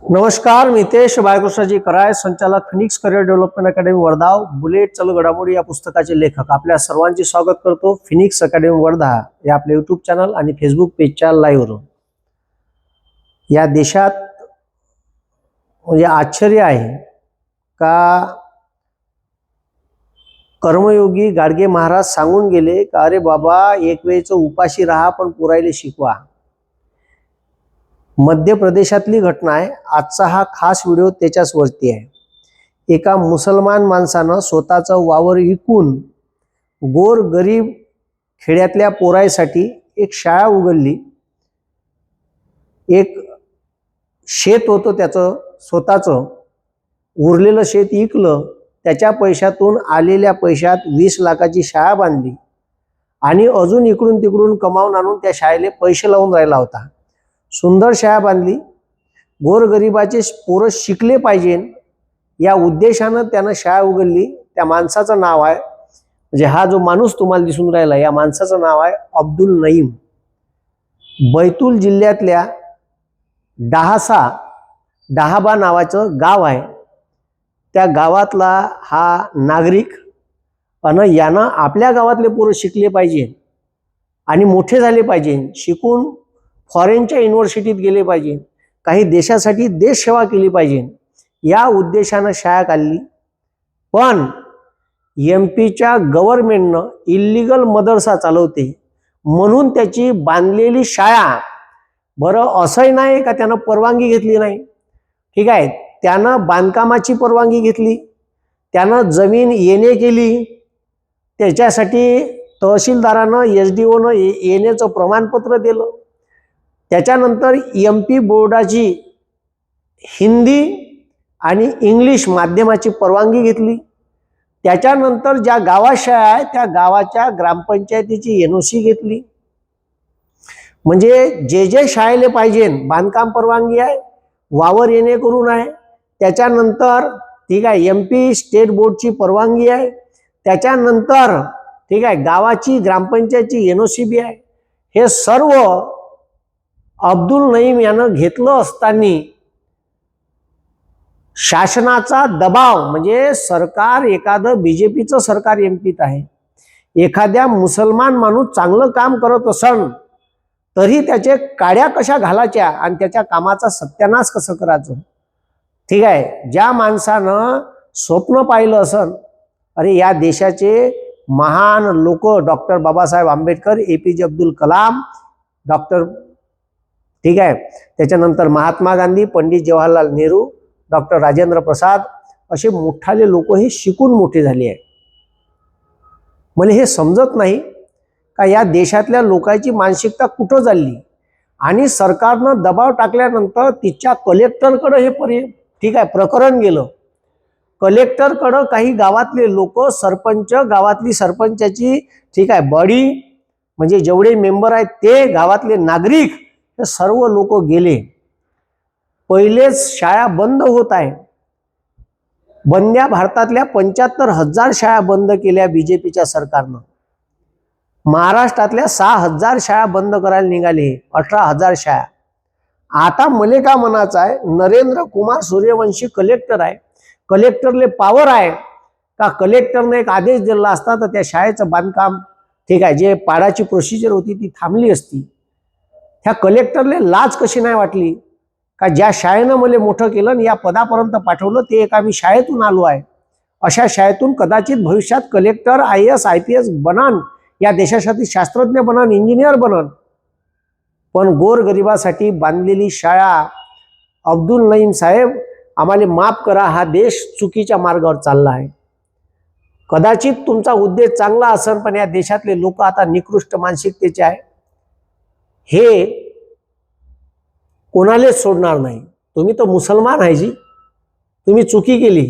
नमस्कार, मितेश बाळकृष्णाजी कराय, संचालक Phoenix career development academy Wardha, bullet चालू घडामोडी या पुस्तकाचे लेखक आपल्या सर्वांचे स्वागत करतो फिनिक्स अकॅडमी वर्धा या आपल्या यूट्यूब चॅनल आणि फेसबुक पेजच्या लाईव्हवरून। या देशात म्हणजे आश्चर्य आहे का कर्मयोगी गाडगे महाराज सांगून गेले का अरे बाबा एक वेळचं उपाशी राहा पण पुरायले शिकवा। मध्य प्रदेशातली घटना आहे। आजचा हा खास व्हिडिओ त्याच्याच वरती आहे। एका मुसलमान माणसानं स्वतःचं वावर विकून गोर गरीब खेड्यातल्या पोरायसाठी एक शाळा उघडली। एक शेत होतं त्याचं स्वतःचं, उरलेलं शेत विकलं, त्याच्या पैशातून आलेल्या पैशात 20 लाखाची शाळा बांधली आणि अजून इकडून तिकडून कमावून आणून त्या शाळेला पैसे लावून राहिला होता। सुंदर शाळा बांधली, गोरगरिबाचे पोरं शिकले पाहिजे या उद्देशानं त्यानं शाळा उघडली। त्या माणसाचं नाव आहे, म्हणजे हा जो माणूस तुम्हाला दिसून राहिला या माणसाचं नाव आहे अब्दुल नईम। बैतूल जिल्ह्यातल्या डहाबा नावाचं गाव आहे। त्या गावातला हा नागरिक आणि यानं आपल्या गावातले पोरं शिकले पाहिजे आणि मोठे झाले पाहिजे, शिकून फॉरेनच्या युनिव्हर्सिटीत गेले पाहिजे, काही देशासाठी देश सेवा केली पाहिजे या उद्देशानं शाळा काढली। पण एमपीच्या गव्हर्नमेंटनं इल्लीगल मदरसा चालवते म्हणून त्याची बांधलेली शाळा, बरं असंही नाही का त्यानं परवानगी घेतली नाही, ठीक आहे, त्यानं बांधकामाची परवानगी घेतली, त्यानं जमीन येणे केली, त्याच्यासाठी तहसीलदारानं एसडीओनं येण्याचं प्रमाणपत्र दिलं, त्याच्यानंतर एमपी बोर्डाची हिंदी आणि इंग्लिश माध्यमाची परवानगी घेतली, त्याच्यानंतर ज्या गावात शाळा आहे त्या गावाच्या ग्रामपंचायतीची एनओसी घेतली। म्हणजे जे जे शाळेला पाहिजे बांधकाम परवानगी आहे, वावर येणे करून आहे, त्याच्यानंतर ठीक आहे एमपी स्टेट बोर्डची परवानगी आहे, त्याच्यानंतर ठीक आहे गावाची ग्रामपंचायतची एनओसी बी आहे। हे सर्व अब्दुल नईम यानं घेतलं असताना शासनाचा दबाव, म्हणजे सरकार एखादं बीजेपीचं सरकार एमपीत आहे, एखाद्या मुसलमान माणूस चांगलं काम करत असन तरी त्याचे काड्या कशा घालायच्या आणि त्याच्या कामाचा सत्यानाश कसं करायचं, ठीक आहे। ज्या माणसानं स्वप्न पाहिलं असन, अरे या देशाचे महान लोक doctor Babasaheb Ambedkar, APJ Abdul Kalam, doctor ठीक आहे, त्याच्यानंतर महात्मा गांधी, पंडित जवाहरलाल नेहरू, डॉक्टर राजेंद्र प्रसाद असे मोठाले लोक हे शिकून मोठे झाले आहे। मला हे समजत नाही का या देशातल्या लोकांची मानसिकता कुठं चालली आणि सरकारनं दबाव टाकल्यानंतर तिच्या कलेक्टरकडे हे ठीक आहे प्रकरण गेलं। कलेक्टरकडं काही गावातले लोक, सरपंच, गावातली सरपंचाची ठीक आहे बॉडी, म्हणजे जेवढे मेंबर आहेत ते, गावातले नागरिक, हे सर्व लोक गेले। पहिलेच शाळा बंद होत आहे। बंद्या भारतातल्या 75,000 शाळा बंद केल्या बीजेपीच्या सरकारनं। महाराष्ट्रातल्या 6,000 शाळा बंद करायला निघाले, 18,000 शाळा। आता मले का म्हणायचं आहे, नरेंद्र कुमार सूर्यवंशी कलेक्टर आहे, कलेक्टरले पावर आहे का कलेक्टरने एक आदेश दिला असता तर त्या शाळेचं बांधकाम ठीक आहे जे पाडाची प्रोसिजर होती ती थांबली असती। ह्या कलेक्टरले लाज कशी नाही वाटली का ज्या शाळेनं मला मोठं केलं आणि या पदापर्यंत पाठवलं ते एक आम्ही शाळेतून आलो आहे, अशा शाळेतून कदाचित भविष्यात कलेक्टर, IAS IPS बनन, या देशासाठी शास्त्रज्ञ बनन, इंजिनियर बनन, पण गोरगरिबासाठी बांधलेली शाळा अब्दुल नईम साहेब आम्हाला माफ करा, हा देश चुकीच्या मार्गावर चालला आहे। कदाचित तुमचा उद्देश चांगला असेल पण या देशातले लोक आता निकृष्ट मानसिकतेचे आहे, हे कोणालाच सोडणार नाही। तुम्ही तर मुसलमान आहे जी, तुम्ही चुकी केली।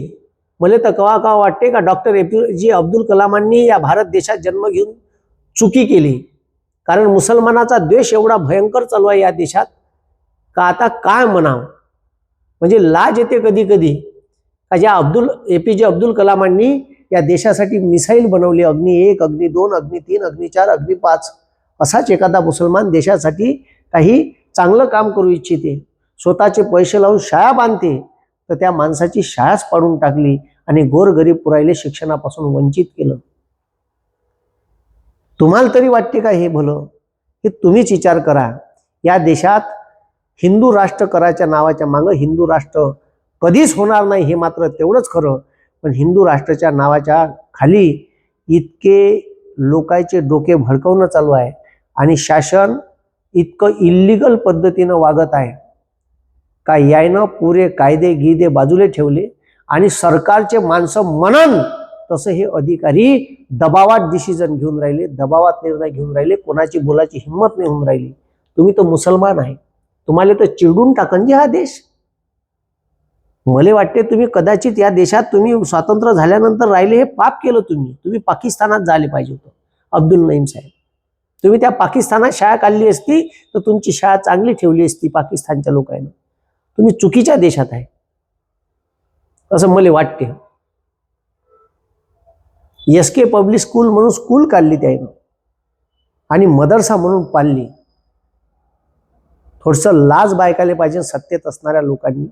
मला तर कवा वाटते का डॉक्टर APJ अब्दुल कलामांनी या भारत देशात जन्म घेऊन चुकी केली, कारण मुसलमानाचा द्वेष एवढा भयंकर चालू आहे या देशात का आता काय म्हणावं, म्हणजे लाज येते कधी कधी का ज्या APJ अब्दुल कलामांनी या देशासाठी मिसाईल बनवली, अग्नि 1, अग्नि 2, अग्नि 3, अग्नि 4, अग्नि 5, असाच एखादा मुसलमान देशासाठी काही चांगलं काम करू इच्छिते स्वतःचे पैसे लावून शाळा बांधते, तर त्या माणसाची शाळाच पाडून टाकली आणि गोरगरीब पुरायले शिक्षणापासून वंचित केलं. तुम्हाला तरी वाटते का हे भलं? की तुम्हीच विचार करा. या देशात हिंदू राष्ट्र कराच्या नावाच्या मागं हिंदू राष्ट्र कधीच होणार नाही हे मात्र तेवढंच खरं. पण हिंदू राष्ट्राच्या नावाच्या खाली इतके लोकांचे डोके भडकवणं चालू आहे आणि शासन इतकं इल्लीगल पद्धतीनं वागत आहे का यायनं पुरे कायदे गिदे बाजूला ठेवले आणि सरकारचे माणसं म्हणन तसं हे अधिकारी दबावात डिसिजन घेऊन राहिले, दबावात निर्णय घेऊन राहिले. कोणाची बोलायची हिंमत नाही होऊन राहिली. तुम्ही तर मुसलमान आहे, तुम्हाला तर चिरडून टाकन जे हा देश. मला वाटते तुम्ही कदाचित या देशात तुम्ही स्वातंत्र्य झाल्यानंतर राहिले हे पाप केलं. तुम्ही पाकिस्तानात झाले पाहिजे होतं. अब्दुल नईम साहेब, तुम्ही त्या पाकिस्तानात शाळा काढली असती तर तुमची शाळा चांगली ठेवली असती पाकिस्तानच्या लोकांनी. तुम्ही चुकीच्या देशात आहे असं मला वाटते. SK पब्लिक स्कूल म्हणून स्कूल काढली त्यानं आणि मदरसा म्हणून पाळली. थोडंसं लाज बायकाले पाहिजे सत्तेत असणाऱ्या लोकांनी.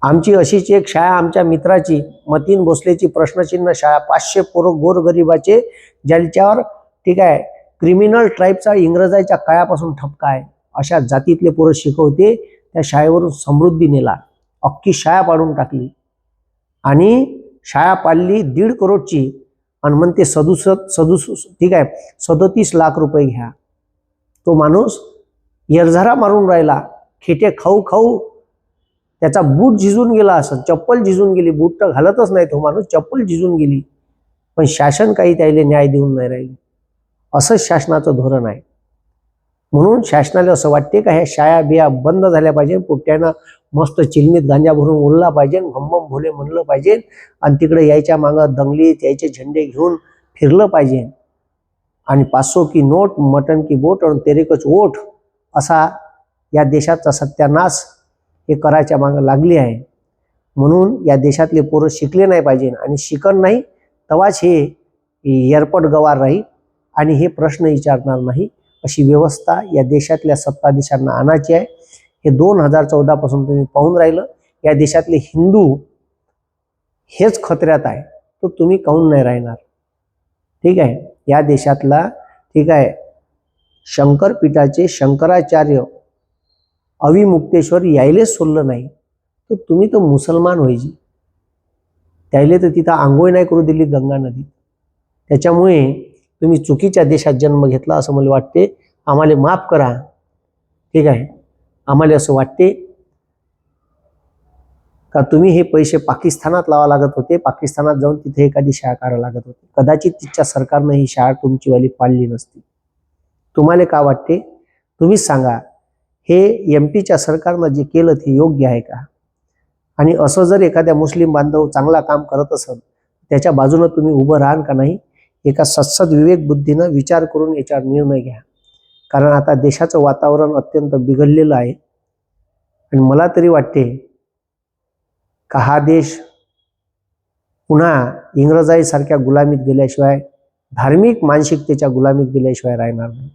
आमची अशीच एक शाळा, आमच्या मित्राची मतीन भोसलेची प्रश्नचिन्ह शाळा, 500 पोरं गोरगरिबाचे, ज्यांच्यावर ठीक आहे क्रिमिनल ट्राईबचा इंग्रजाच्या काळापासून ठपका आहे, अशा जातीतले पोरं शिकवते. त्या शाळेवरून समृद्धी नेला, अख्खी शाळा पाडून टाकली आणि शाळा पाडली 1.5 करोडची आणि म्हणते 37 लाख रुपये घ्या. तो माणूस येरझारा मारून राहिला, खेटे खाऊ खाऊ त्याचा बूट झिजून गेला, असं चप्पल झिजून गेली. बूट तर घालतच नाही तो माणूस, चप्पल झिजून गेली. पण शासन काही त्याला न्याय देऊन नाही राहिले. असंच शासनाचं धोरण आहे. म्हणून शासनाला असं वाटते का ह्या शाळा बिया बंद झाल्या पाहिजे, पोट्ट्यानं मस्त चिलमीत गांजा भरून उरला पाहिजे, भम्बम भोले म्हणलं पाहिजे आणि तिकडे यायच्या मागं दंगलीत यायचे झेंडे घेऊन फिरलं पाहिजे आणि 500 की नोट, मटन की बोट आणि तेरे कुछ वोट असा या देशाचा सत्यानाश हे करायच्या मागं लागली आहे. म्हणून या देशातले पोरं शिकले नाही पाहिजे आणि शिकण नाही तवाच हे एअरपोर्ट गवार राहील आणि हे प्रश्न विचारणार नाही. अशी व्यवस्था या देशातल्या सत्ताधीशांना आणायची आहे. हे 2014 पासून तुम्ही पाहून राहिलं. या देशातले हिंदू हेच खतऱ्यात आहे, तर तुम्ही काहून नाही राहणार? ठीक आहे. या देशातला ठीक आहे शंकरपीठाचे शंकराचार्य अविमुक्तेश्वर यायलेच सोडलं नाही, तर तुम्ही तर मुसलमान व्हायची. त्याले तर तिथं आंघोळ नाही करू दिली गंगा नदीत. त्याच्यामुळे तुम्ही चुकीच्या देशात जन्म घेतला असं मला वाटते. आम्हाला माफ करा. ठीक आहे. आम्हाला असं वाटते का तुम्ही हे पैसे पाकिस्तानात लावा लागत होते, पाकिस्तानात जाऊन तिथे एखादी शाळा काढावं लागत होती. कदाचित तिच्या सरकारनं ही शाळा तुमचीवाली पाळली नसती. तुम्हाला का वाटते? तुम्हीच सांगा. हे MP च्या सरकारनं जे केलं ते योग्य आहे का? आणि असं जर एखाद्या मुस्लिम बांधव चांगला काम करत असेल त्याच्या बाजूनं तुम्ही उभं राहाल का नाही? एका सत्सद विवेक बुद्धीनं विचार करून याच्यावर निर्णय घ्या. कारण आता देशाचं वातावरण अत्यंत बिघडलेलं आहे आणि मला तरी वाटते का हा देश पुन्हा इंग्रजाईसारख्या गुलामीत गेल्याशिवाय, धार्मिक मानसिकतेच्या गुलामीत गेल्याशिवाय राहणार नाही.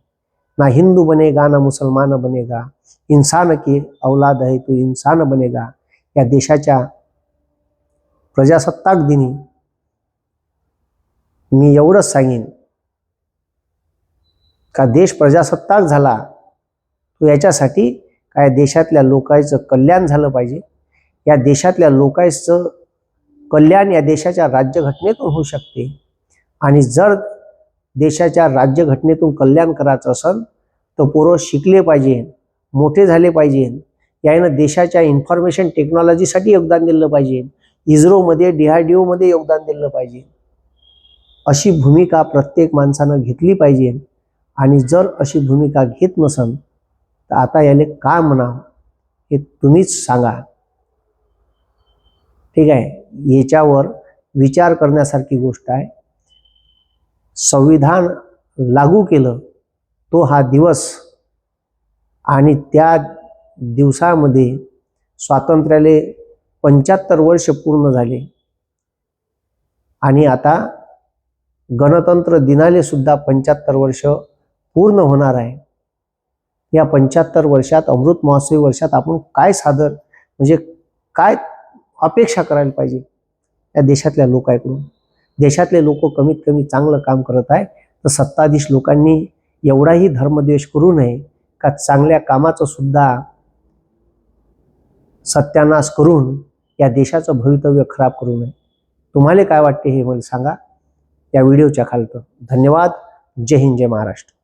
ना हिंदू बनेगा ना मुसलमान बनेगा, इंसान की औलाद है तो इंसान बनेगा. या देशाच्या प्रजासत्ताक दिनी मी एवढंच सांगेन का देश प्रजासत्ताक झाला तो याच्यासाठी काय देशातल्या लोकांचं कल्याण झालं पाहिजे. या देशातल्या लोकांचं कल्याण या देशाच्या राज्यघटनेतून होऊ शकते आणि जर देशाच्या राज्यघटनेतून कल्याण करायचं असेल तर पोरं शिकले पाहिजे, मोठे झाले पाहिजे. यानं देशाच्या इन्फॉर्मेशन टेक्नॉलॉजीसाठी योगदान दिलं पाहिजे, इस्रोमध्ये DRDOमध्ये योगदान दिलं पाहिजे. अशी भूमिका प्रत्येक माणसानं घेतली पाहिजे. आणि जर अशी भूमिका घेत नसन तर आता याले काय म्हणावं हे तुम्हीच सांगा. ठीक आहे. याच्यावर विचार करण्यासारखी गोष्ट आहे. संविधान लागू केलं तो हा दिवस आणि त्या दिवसामध्ये स्वातंत्र्याले 75 वर्ष पूर्ण झाले आणि आता गणतंत्र दिनाले सुद्धा 75 वर्ष पूर्ण होणार आहे. या 75 वर्षात, अमृत महोत्सवी वर्षात आपण काय सादर म्हणजे काय अपेक्षा करायला पाहिजे या देशातल्या लोकांकडून? देशातले लोक कमीत कमी चांगलं काम करत आहे, तर सत्ताधीश लोकांनी एवढाही धर्मद्वेष करू नये का चांगल्या कामाचं सुद्धा सत्यानाश करून या देशाचं भवितव्य खराब करू नये. तुम्हाला काय वाटते हे मला सांगा या व्हिडिओच्या खालतं. धन्यवाद. जय हिंद, जय महाराष्ट्र.